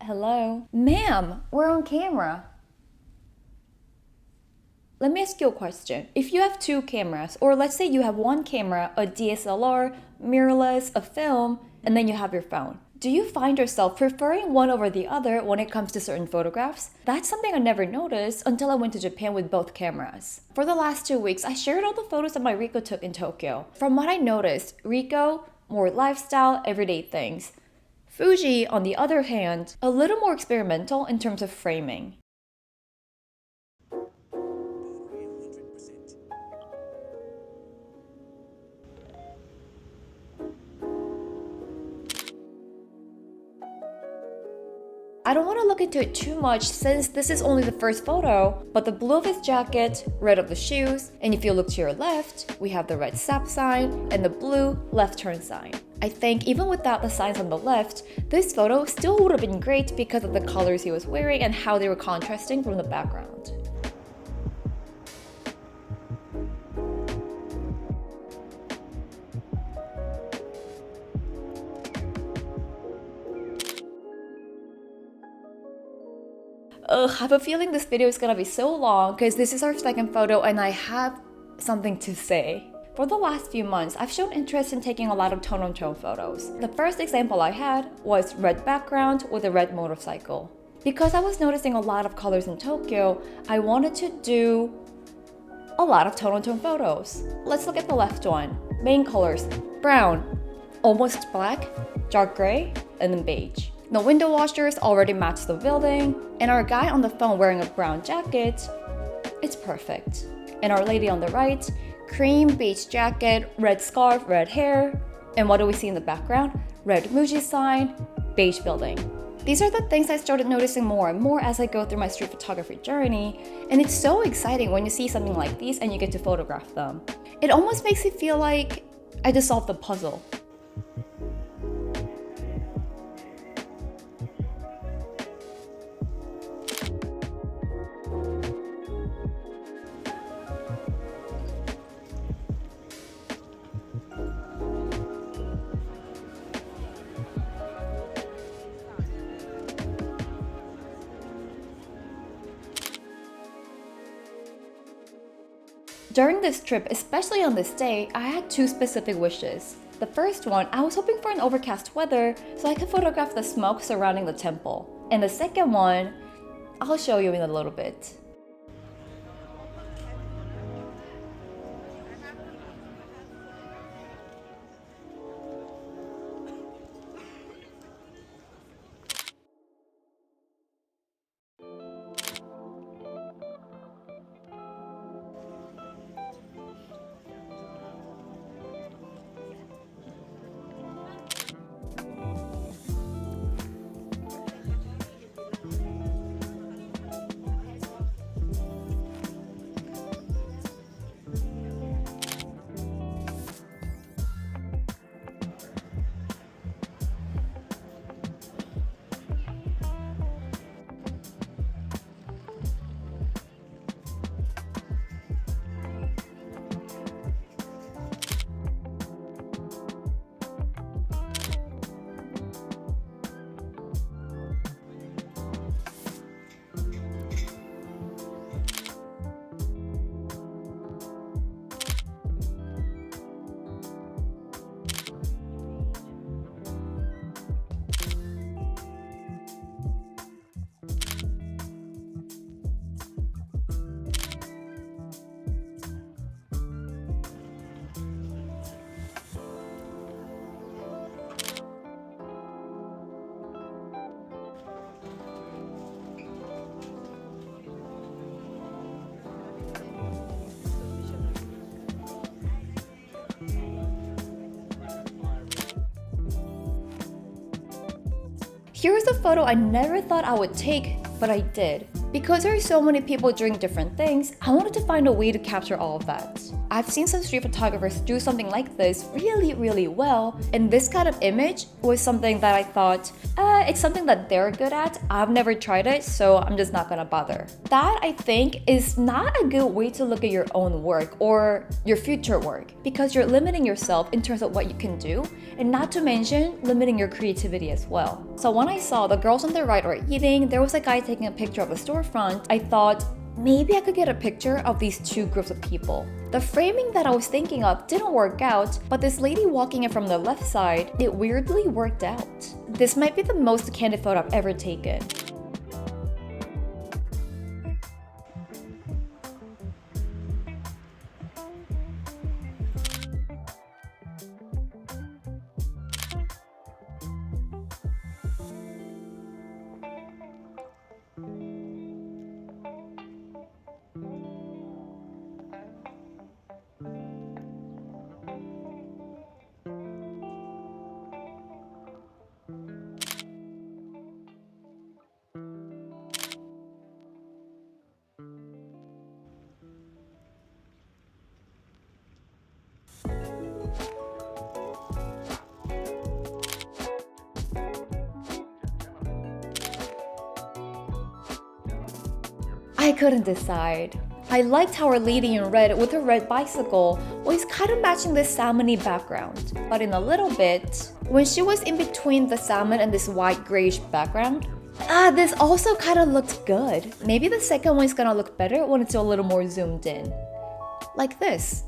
Hello? Ma'am, we're on camera. Let me ask you a question. If you have two cameras, or let's say you have one camera, a DSLR, mirrorless, a film, and then you have your phone, do you find yourself preferring one over the other when it comes to certain photographs? That's something I never noticed until I went to Japan with both cameras. For the last 2 weeks, I shared all the photos that my Rico took in Tokyo. From what I noticed, Rico, more lifestyle, everyday things. Fuji, on the other hand, a little more experimental in terms of framing. I don't want to look into it too much since this is only the first photo, but the blue of his jacket, red of the shoes, and if you look to your left, we have the red stop sign and the blue left turn sign. I think even without the signs on the left, this photo still would have been great because of the colors he was wearing and how they were contrasting from the background. I have a feeling this video is gonna be so long because this is our second photo and I have something to say. For the last few months, I've shown interest in taking a lot of tone-on-tone photos. The first example I had was red background with a red motorcycle. Because I was noticing a lot of colors in Tokyo, I wanted to do a lot of tone-on-tone photos. Let's look at the left one. Main colors, brown, almost black, dark gray, and then beige. The window washers already match the building, and our guy on the phone wearing a brown jacket, it's perfect. And our lady on the right, cream beige jacket, red scarf, red hair, and what do we see in the background? Red Muji sign, beige building. These are the things I started noticing more and more as I go through my street photography journey, and it's so exciting when you see something like these and you get to photograph them. It almost makes it feel like I just solved the puzzle. During this trip, especially on this day, I had two specific wishes. The first one, I was hoping for an overcast weather so I could photograph the smoke surrounding the temple. And the second one, I'll show you in a little bit. Here's a photo I never thought I would take, but I did. Because there are so many people doing different things, I wanted to find a way to capture all of that. I've seen some street photographers do something like this really well, and this kind of image was something that I thought, it's something that they're good at. I've never tried it, so I'm just not gonna bother. That, I think, is not a good way to look at your own work or your future work, because you're limiting yourself in terms of what you can do, and not to mention limiting your creativity as well. So when I saw the girls on the right were eating, there was a guy taking a picture of a storefront, I thought, maybe I could get a picture of these two groups of people. The framing that I was thinking of didn't work out, but this lady walking in from the left side, it weirdly worked out. This might be the most candid photo I've ever taken. I couldn't decide. I liked how our lady in red with her red bicycle was kind of matching this salmon-y background, but in a little bit, when she was in between the salmon and this white grayish background, this also kind of looked good. Maybe the second one's gonna look better when it's a little more zoomed in. Like this.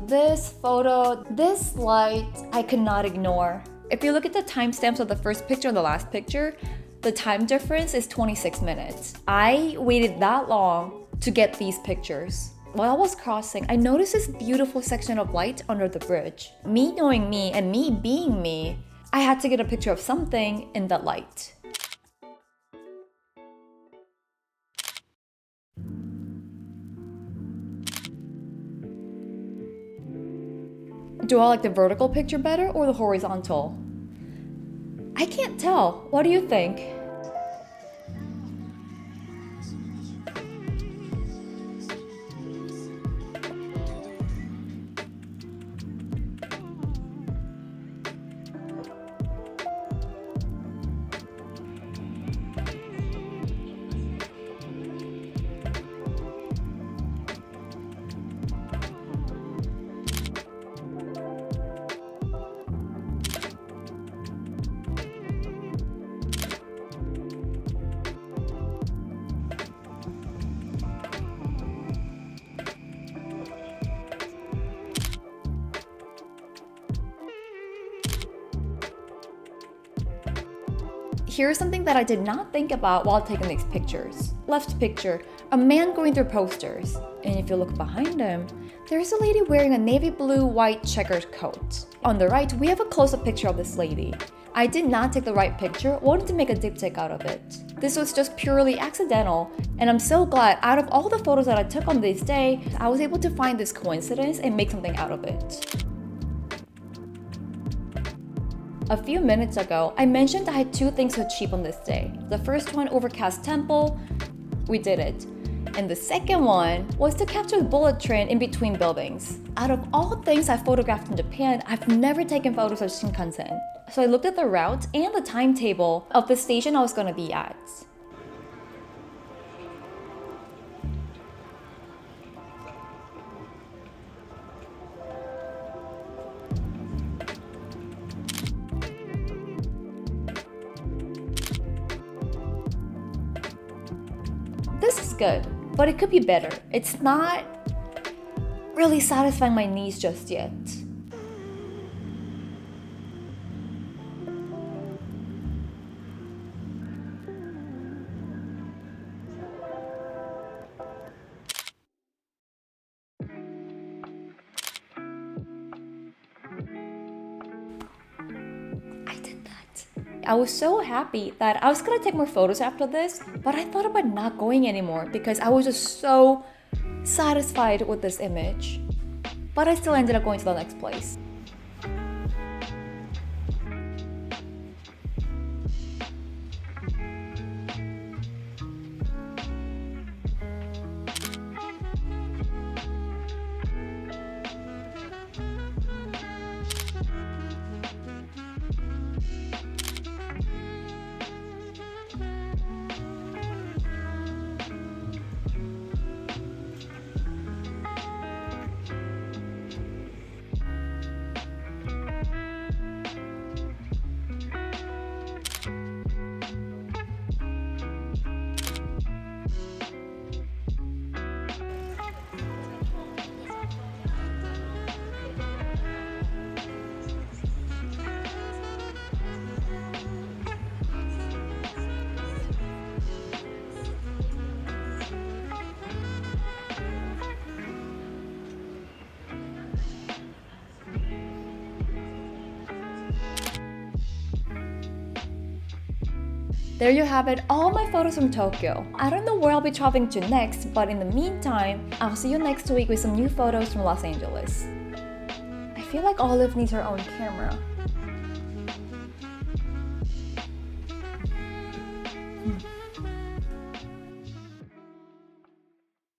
This photo, this light, I could not ignore. If you look at the timestamps of the first picture and the last picture, the time difference is 26 minutes. I waited that long to get these pictures. While I was crossing, I noticed this beautiful section of light under the bridge. Me knowing me and me being me, I had to get a picture of something in that light. Do I like the vertical picture better or the horizontal? I can't tell. What do you think? Here's something that I did not think about while taking these pictures. Left picture, a man going through posters. And if you look behind him, There's a lady wearing a navy blue white checkered coat. On the right, we have a close-up picture of this lady. I did not take the right picture, wanted to make a diptych out of it. This was just purely accidental, and I'm so glad out of all the photos that I took on this day, I was able to find this coincidence and make something out of it. A few minutes ago, I mentioned I had 2 things to achieve on this day. The first one, overcast temple, we did it. And the second one was to capture the bullet train in between buildings. Out of all things I photographed in Japan, I've never taken photos of Shinkansen. So I looked at the route and the timetable of the station I was going to be at. This is good, but it could be better. It's not really satisfying my needs just yet. I was so happy that I was gonna take more photos after this, but I thought about not going anymore because I was just so satisfied with this image. But I still ended up going to the next place. There you have it, all my photos from Tokyo. I don't know where I'll be traveling to next, but in the meantime, I'll see you next week with some new photos from Los Angeles. I feel like Olive needs her own camera.